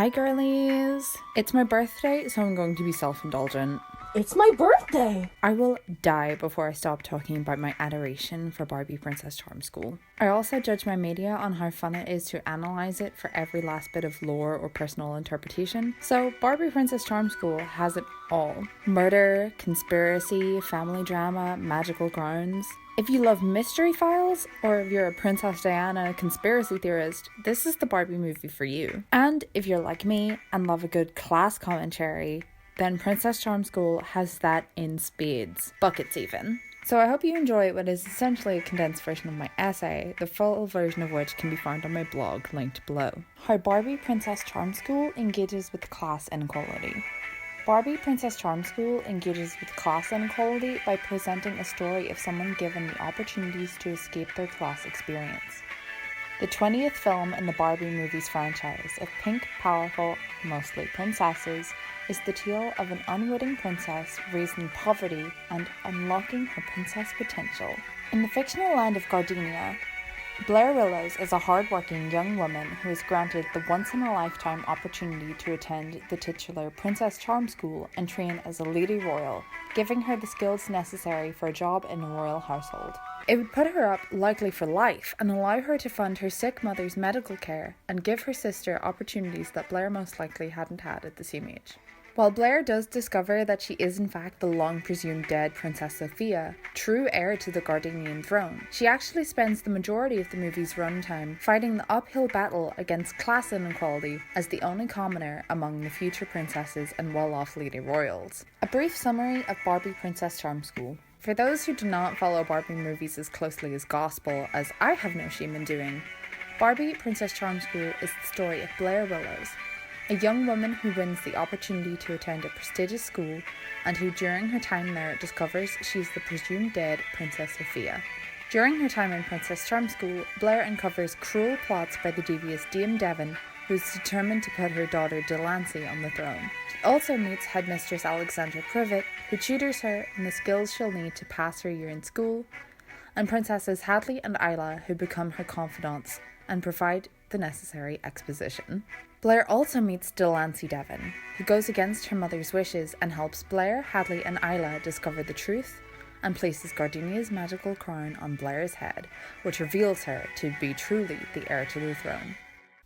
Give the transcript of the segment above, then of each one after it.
Hi girlies! It's my birthday, so I'm going to be self-indulgent. It's my birthday! I will die before I stop talking about my adoration for Barbie Princess Charm School. I also judge my media on how fun it is to analyse it for every last bit of lore or personal interpretation. So Barbie Princess Charm School has it all. Murder, conspiracy, family drama, magical grounds. If you love mystery files, or if you're a Princess Diana conspiracy theorist, this is the Barbie movie for you. And if you're like me and love a good class commentary, then Princess Charm School has that in spades. Buckets even. So I hope you enjoy what is essentially a condensed version of my essay, the full version of which can be found on my blog linked below. How Barbie Princess Charm School engages with class inequality. Barbie Princess Charm School engages with class inequality by presenting a story of someone given the opportunities to escape their class experience. The 20th film in the Barbie movies franchise of pink, powerful, mostly princesses, is the tale of an unwitting princess raised in poverty and unlocking her princess potential. In the fictional land of Gardenia, Blair Willows is a hard-working young woman who is granted the once-in-a-lifetime opportunity to attend the titular Princess Charm School and train as a lady royal, giving her the skills necessary for a job in a royal household. It would put her up likely for life and allow her to fund her sick mother's medical care and give her sister opportunities that Blair most likely hadn't had at the same age. While Blair does discover that she is in fact the long-presumed dead Princess Sophia, true heir to the Gardenian throne, she actually spends the majority of the movie's runtime fighting the uphill battle against class inequality as the only commoner among the future princesses and well-off lady royals. A brief summary of Barbie Princess Charm School. For those who do not follow Barbie movies as closely as gospel, as I have no shame in doing, Barbie Princess Charm School is the story of Blair Willows, a young woman who wins the opportunity to attend a prestigious school and who during her time there discovers she is the presumed dead Princess Sophia. During her time in Princess Charm School, Blair uncovers cruel plots by the devious Dame Devon, who is determined to put her daughter Delancey on the throne. She also meets headmistress Alexandra Privet, who tutors her in the skills she'll need to pass her year in school, and princesses Hadley and Isla, who become her confidants and provide the necessary exposition. Blair also meets Delancey Devon, who goes against her mother's wishes and helps Blair, Hadley and Isla discover the truth and places Gardenia's magical crown on Blair's head, which reveals her to be truly the heir to the throne.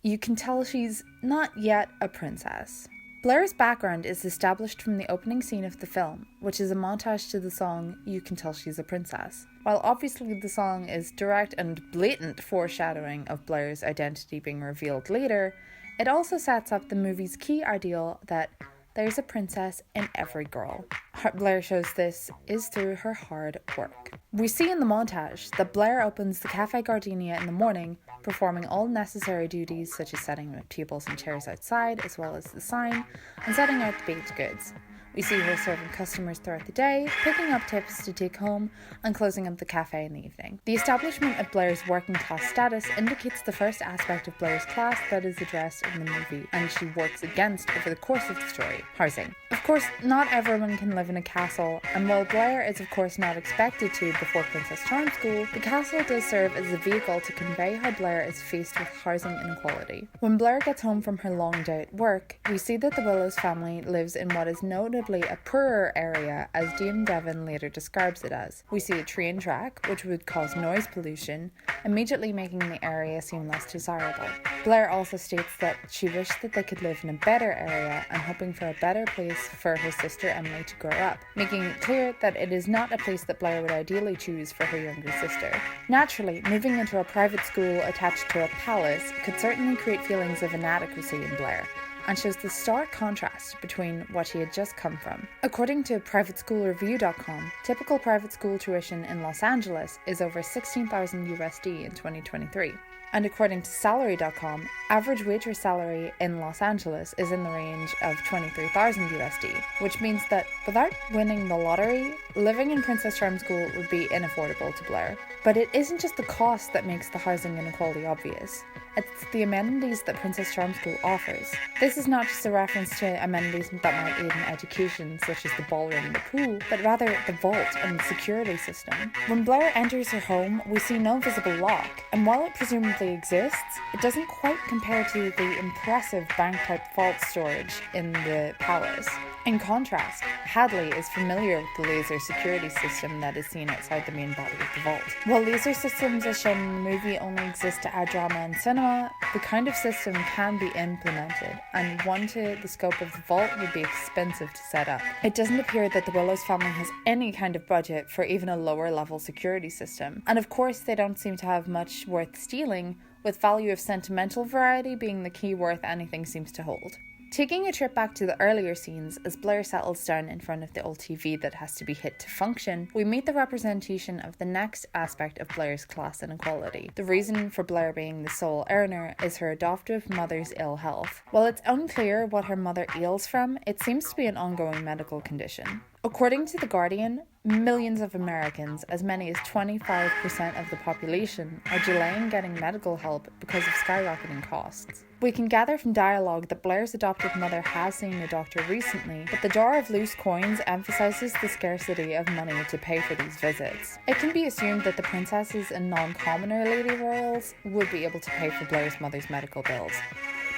You can tell she's not yet a princess. Blair's background is established from the opening scene of the film, which is a montage to the song You Can Tell She's a Princess. While obviously the song is direct and blatant foreshadowing of Blair's identity being revealed later, it also sets up the movie's key ideal that there's a princess in every girl. How Blair shows this is through her hard work. We see in the montage that Blair opens the Café Gardenia in the morning, performing all necessary duties such as setting up tables and chairs outside, as well as the sign, and setting out the baked goods. We see her serving customers throughout the day, picking up tips to take home, and closing up the cafe in the evening. The establishment of Blair's working class status indicates the first aspect of Blair's class that is addressed in the movie, and she works against over the course of the story: housing. Of course, not everyone can live in a castle, and while Blair is of course not expected to before Princess Charm School, the castle does serve as a vehicle to convey how Blair is faced with housing inequality. When Blair gets home from her long day at work, we see that the Willows family lives in what is notably a poorer area, as Dame Devon later describes it as. We see a train track, which would cause noise pollution, immediately making the area seem less desirable. Blair also states that she wished that they could live in a better area and hoping for a better place for her sister Emily to grow up, making it clear that it is not a place that Blair would ideally choose for her younger sister. Naturally, moving into a private school attached to a palace could certainly create feelings of inadequacy in Blair, and shows the stark contrast between what she had just come from. According to privateschoolreview.com, typical private school tuition in Los Angeles is over $16,000 USD in 2023. And according to salary.com, average waitress salary in Los Angeles is in the range of $23,000 USD, which means that without winning the lottery, living in Princess Charm School would be unaffordable to Blair. But it isn't just the cost that makes the housing inequality obvious. it's the amenities that Princess Charm School offers. This is not just a reference to amenities that might aid in education, such as the ballroom and the pool, but rather the vault and the security system. When Blair enters her home, we see no visible lock, and while it presumably exists, it doesn't quite compare to the impressive bank-type vault storage in the palace. In contrast, Hadley is familiar with the laser security system that is seen outside the main body of the vault. While laser systems as shown in the movie only exist to add drama in cinema, the kind of system can be implemented, and one to the scope of the vault would be expensive to set up. It doesn't appear that the Willows family has any kind of budget for even a lower level security system, and of course they don't seem to have much worth stealing, with value of sentimental variety being the key worth anything seems to hold. Taking a trip back to the earlier scenes, as Blair settles down in front of the old TV that has to be hit to function, we meet the representation of the next aspect of Blair's class inequality. The reason for Blair being the sole earner is her adoptive mother's ill health. While it's unclear what her mother ails from, it seems to be an ongoing medical condition. According to The Guardian, millions of Americans, as many as 25% of the population, are delaying getting medical help because of skyrocketing costs. We can gather from dialogue that Blair's adoptive mother has seen a doctor recently, but the jar of loose coins emphasises the scarcity of money to pay for these visits. It can be assumed that the princesses and non-commoner lady royals would be able to pay for Blair's mother's medical bills.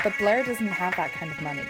But Blair doesn't have that kind of money.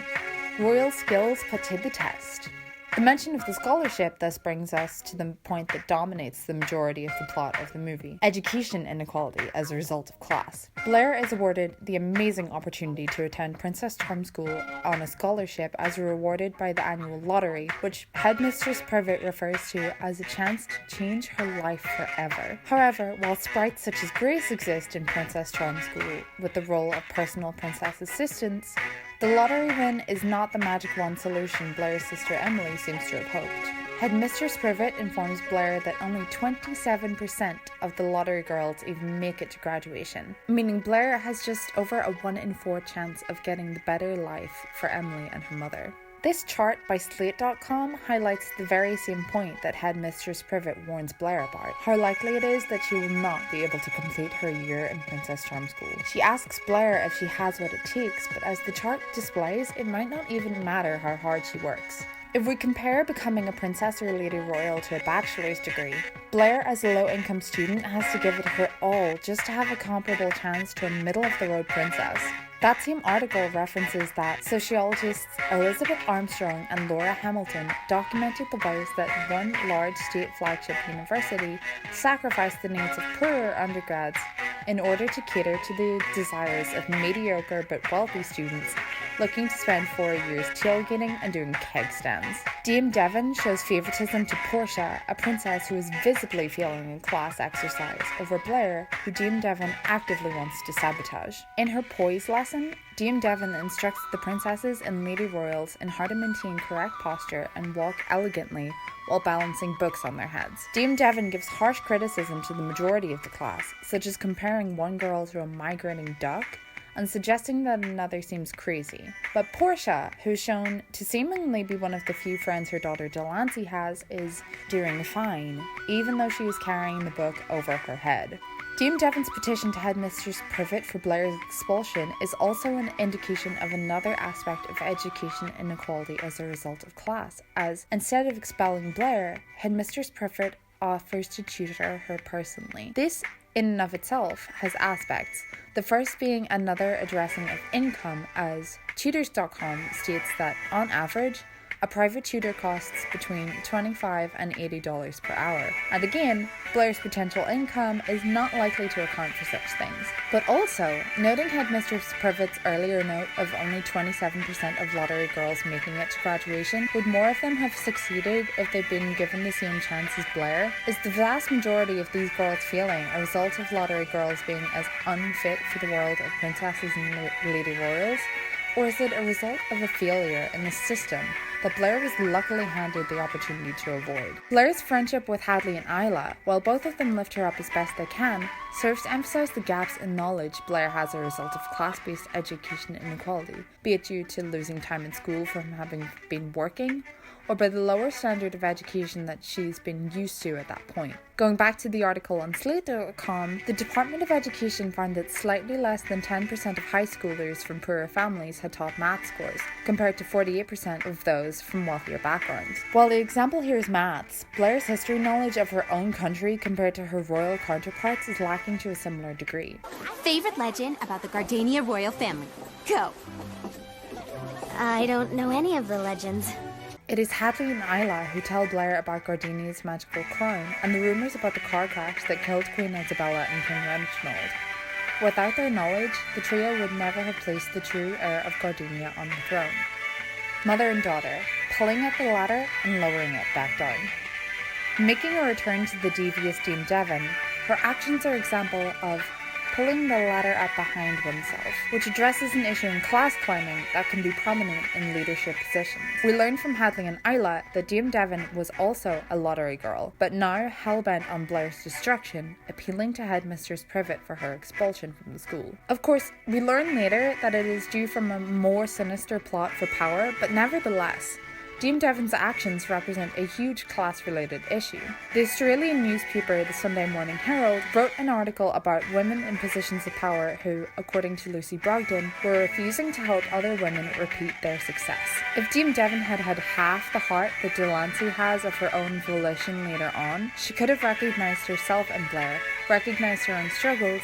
Royal skills put to the test. The mention of the scholarship thus brings us to the point that dominates the majority of the plot of the movie: education inequality as a result of class. Blair is awarded the amazing opportunity to attend Princess Charm School on a scholarship as rewarded by the annual lottery, which Headmistress Privet refers to as a chance to change her life forever. However, while sprites such as Grace exist in Princess Charm School with the role of personal princess assistants, the lottery win is not the magic wand solution Blair's sister Emily seems to have hoped. Headmistress Privet informs Blair that only 27% of the lottery girls even make it to graduation, meaning Blair has just over a 1 in 4 chance of getting the better life for Emily and her mother. This chart by Slate.com highlights the very same point that Headmistress Privet warns Blair about: how likely it is that she will not be able to complete her year in Princess Charm School. She asks Blair if she has what it takes, but as the chart displays, it might not even matter how hard she works. If we compare becoming a princess or lady royal to a bachelor's degree, Blair as a low-income student has to give it her all just to have a comparable chance to a middle-of-the-road princess. That same article references that sociologists Elizabeth Armstrong and Laura Hamilton documented the ways that one large state flagship university sacrificed the needs of poorer undergrads in order to cater to the desires of mediocre but wealthy students looking to spend 4 years tailgating and doing keg stands. Dame Devon shows favouritism to Portia, a princess who is visibly feeling a class exercise, over Blair, who Dame Devon actively wants to sabotage. In her poise lesson, Dame Devon instructs the princesses and lady royals in how to maintain correct posture and walk elegantly while balancing books on their heads. Dame Devon gives harsh criticism to the majority of the class, such as comparing one girl to a migrating duck and suggesting that another seems crazy. But Portia, who's shown to seemingly be one of the few friends her daughter Delancey has, is doing fine, even though she is carrying the book over her head. Dame Devon's petition to Headmistress Privet for Blair's expulsion is also an indication of another aspect of education inequality as a result of class, as instead of expelling Blair, Headmistress Privet offers to tutor her personally. This in and of itself has aspects, the first being another addressing of income, as Tutors.com states that, on average, a private tutor costs between $25 and $80 per hour. And again, Blair's potential income is not likely to account for such things. But also, noting Headmistress Privet's earlier note of only 27% of lottery girls making it to graduation, would more of them have succeeded if they'd been given the same chance as Blair? Is the vast majority of these girls' feeling a result of lottery girls being as unfit for the world of princesses and lady royals? Or is it a result of a failure in the system that Blair was luckily handed the opportunity to avoid? Blair's friendship with Hadley and Isla, while both of them lift her up as best they can, serves to emphasise the gaps in knowledge Blair has as a result of class-based education inequality, be it due to losing time in school from having been working, or by the lower standard of education that she's been used to at that point. Going back to the article on Slate.com, the Department of Education found that slightly less than 10% of high schoolers from poorer families had top math scores, compared to 48% of those from wealthier backgrounds. While the example here is maths, Blair's history knowledge of her own country compared to her royal counterparts is lacking to a similar degree. Favorite legend about the Gardania royal family. Go! I don't know any of the legends. It is Hadley and Isla who tell Blair about Gardenia's magical crown and the rumours about the car crash that killed Queen Isabella and King Reginald. Without their knowledge, the trio would never have placed the true heir of Gardenia on the throne. Mother and daughter, pulling at the ladder and lowering it back down. Making a return to the devious Dame Devon, her actions are an example of pulling the ladder up behind oneself, which addresses an issue in class climbing that can be prominent in leadership positions. We learn from Hadley and Isla that Dame Devon was also a lottery girl, but now hell-bent on Blair's destruction, appealing to Headmistress Privet for her expulsion from the school. Of course, we learn later that it is due from a more sinister plot for power, but nevertheless, Dame Devon's actions represent a huge class-related issue. The Australian newspaper, the Sunday Morning Herald, wrote an article about women in positions of power who, according to Lucy Brogden, were refusing to help other women repeat their success. If Dame Devon had had half the heart that Delancey has of her own volition later on, she could have recognised herself in Blair, recognised her own struggles,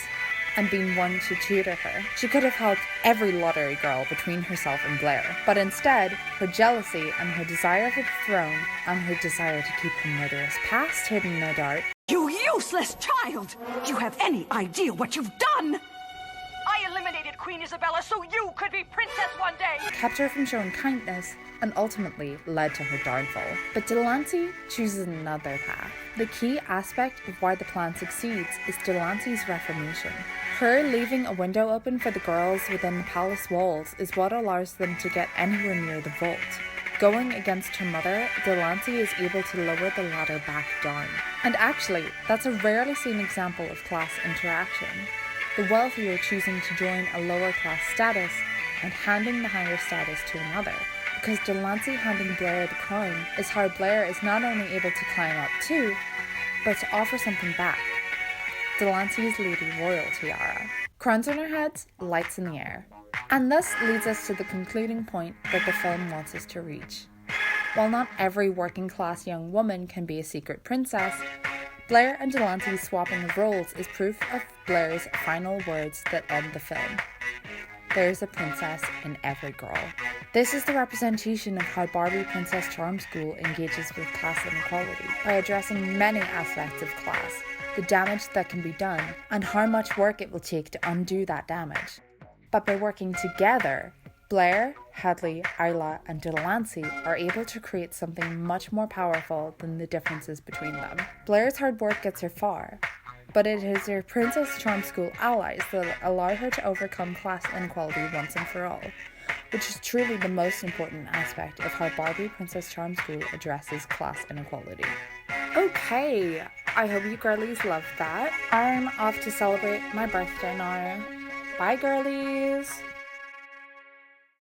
and been one to tutor her. She could have helped every lottery girl between herself and Blair, but instead, her jealousy and her desire for the throne, and her desire to keep her murderous past hidden, no doubt. You useless child! Do you have any idea what you've done? I eliminated Queen Isabella so you could be princess one day! Kept her from showing kindness, and ultimately led to her downfall. But Delancey chooses another path. The key aspect of why the plan succeeds is Delancey's reformation. Her leaving a window open for the girls within the palace walls is what allows them to get anywhere near the vault. Going against her mother, Delancey is able to lower the ladder back down. And actually, that's a rarely seen example of class interaction. The wealthier choosing to join a lower class status and handing the higher status to another. Because Delancey handing Blair the crown is how Blair is not only able to climb up too, but to offer something back. Delancey's Lady Royal tiara. Crowns on our heads, lights in the air. And this leads us to the concluding point that the film wants us to reach. While not every working class young woman can be a secret princess, Blair and Delancey swapping of roles is proof of Blair's final words that end the film. There's a princess in every girl. This is the representation of how Barbie Princess Charm School engages with class inequality by addressing many aspects of class, the damage that can be done, and how much work it will take to undo that damage. But by working together, Blair, Hadley, Isla, and Delancey are able to create something much more powerful than the differences between them. Blair's hard work gets her far, but it is her Princess Charm School allies that allow her to overcome class inequality once and for all, which is truly the most important aspect of how Barbie Princess Charm School addresses class inequality. Okay, I hope you girlies loved that. I'm off to celebrate my birthday now. Bye girlies!